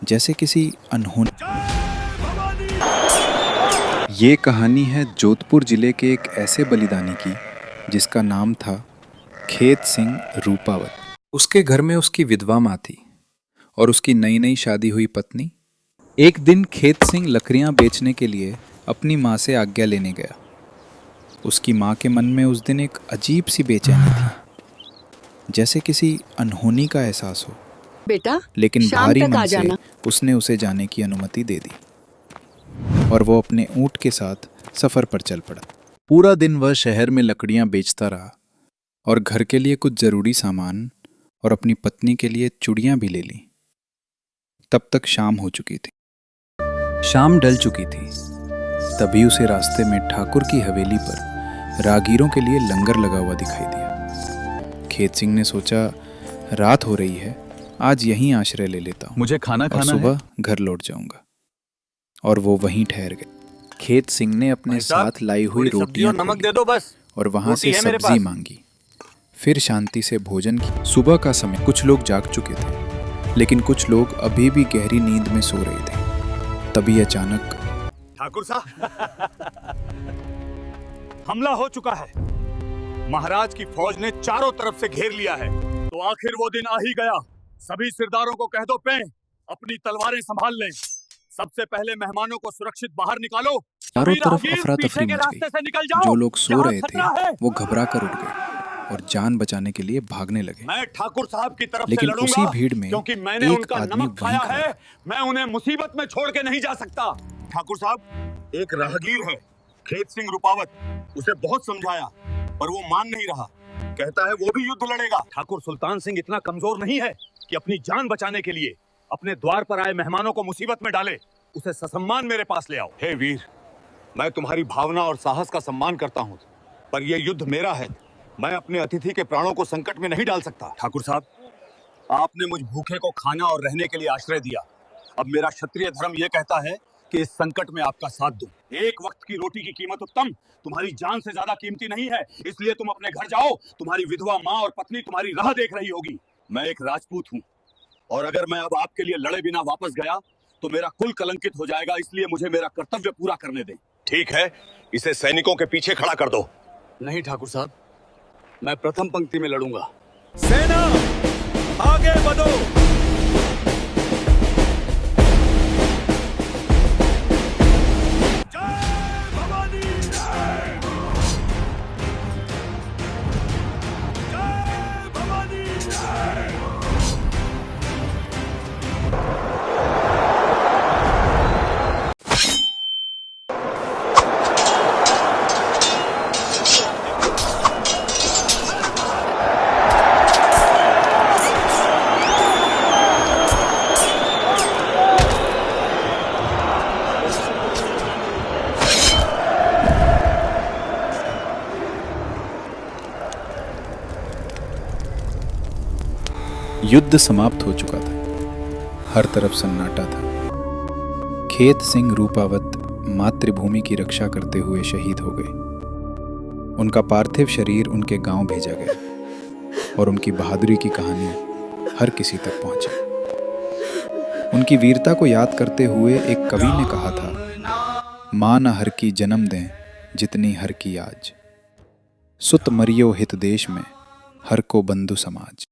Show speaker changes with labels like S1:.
S1: जैसे किसी अनहोनी। ये कहानी है जोधपुर जिले के एक ऐसे बलिदानी की जिसका नाम था खेत सिंह रूपावत। उसके घर में उसकी विधवा माँ थी और उसकी नई नई शादी हुई पत्नी। एक दिन खेत सिंह लकड़ियाँ बेचने के लिए अपनी माँ से आज्ञा लेने गया। उसकी माँ के मन में उस दिन एक अजीब सी बेचैनी थी, जैसे किसी अनहोनी का एहसास हो।
S2: बेटा,
S1: लेकिन
S2: शाम
S1: भारी
S2: तक
S1: मन
S2: आ
S1: से
S2: जाना।
S1: उसने उसे जाने की अनुमति दे दी और वो अपने ऊंट के साथ सफर पर चल पड़ा। पूरा दिन वह शहर में लकड़ियां बेचता रहा और घर के लिए कुछ जरूरी सामान और अपनी पत्नी के लिए चूड़ियां भी ले ली। तब तक शाम हो चुकी थी। शाम ढल चुकी थी। तभी उसे रास्ते में ठाकुर की हवेली पर राहगीरों के लिए लंगर लगा हुआ दिखाई दिया। खेत सिंह ने सोचा, रात हो रही है, आज यहीं आश्रय ले लेता हूँ।
S3: मुझे खाना
S1: और
S3: खाना
S1: सुबह घर लौट जाऊंगा। और वो वहीं ठहर गए। खेत सिंह ने अपने साथ लाई हुई रोटियां
S4: नमक दे दो बस।
S1: और वहां से
S4: रोटी है मेरे
S1: सब्जी
S4: पास।
S1: मांगी। फिर शांति से भोजन की। सुबह का समय, कुछ लोग जाग चुके थे लेकिन कुछ लोग अभी भी गहरी नींद में सो रहे थे। तभी अचानक
S4: ठाकुर साहब, हमला हो चुका है। महाराज की फौज ने चारों तरफ से घेर लिया है। तो आखिर वो दिन आ ही गया। सभी सिरदारों को कह दो पे अपनी तलवारें संभाल लें। सबसे पहले मेहमानों को सुरक्षित बाहर निकालो।
S1: चारों
S4: सभी
S1: तरफ
S4: राहगीर
S1: अफरा
S4: पीछे
S1: तफरी
S4: के
S1: मच
S4: रास्ते से निकल
S1: गई।
S4: जाओ।
S1: जो लोग सो
S4: यहाँ
S1: रहे थे
S4: खतरा है।
S1: वो घबरा कर उठ गए और जान बचाने के लिए भागने लगे।
S4: मैं ठाकुर साहब की तरफ से
S1: लेकिन
S4: लड़ूंगा,
S1: उसी भीड़ में
S4: क्योंकि मैंने
S1: एक
S4: उनका
S1: आदमी
S4: नमक
S1: वहीं
S4: खाया
S1: खड़ा
S4: है। मैं उन्हें मुसीबत में छोड़ के नहीं जा सकता। ठाकुर साहब, एक राहगीर है खेत सिंह रूपावत। उसे बहुत समझाया पर वो मान नहीं रहा। कहता है वो भी युद्ध लड़ेगा। ठाकुर सुल्तान सिंह इतना कमजोर नहीं है कि अपनी जान बचाने के लिए अपने द्वार पर आए मेहमानों को मुसीबत में डाले। उसे ससम्मान मेरे पास ले आओ। हे वीर, मैं तुम्हारी भावना और साहस का सम्मान करता हूँ, पर यह युद्ध मेरा है। मैं अपने अतिथि के प्राणों को संकट में नहीं डाल सकता। ठाकुर साहब, आपने मुझ भूखे को खाना और रहने के लिए आश्रय दिया। अब मेरा क्षत्रिय धर्म यह कहता है कि इस संकट में आपका साथ दूं। एक वक्त की रोटी की कीमत उत्तम, तुम्हारी जान से ज्यादा कीमती नहीं है। इसलिए तुम अपने घर जाओ। तुम्हारी विधवा माँ और पत्नी तुम्हारी राह देख रही होगी। मैं एक राजपूत हूँ और अगर मैं अब आपके लिए लड़े बिना वापस गया तो मेरा कुल कलंकित हो जाएगा। इसलिए मुझे मेरा कर्तव्य पूरा करने दें। ठीक है, इसे सैनिकों के पीछे खड़ा कर दो।
S5: नहीं ठाकुर साहब, मैं प्रथम पंक्ति में लड़ूंगा।
S4: सेना आगे बढ़ो।
S1: युद्ध समाप्त हो चुका था। हर तरफ सन्नाटा था। खेत सिंह रूपावत मातृभूमि की रक्षा करते हुए शहीद हो गए। उनका पार्थिव शरीर उनके गांव भेजा गया और उनकी बहादुरी की कहानी हर किसी तक पहुंची। उनकी वीरता को याद करते हुए एक कवि ने कहा था, मां न हर की जन्म दें जितनी हर की आज, सुत मरियो हित देश में हर को बंधु समाज।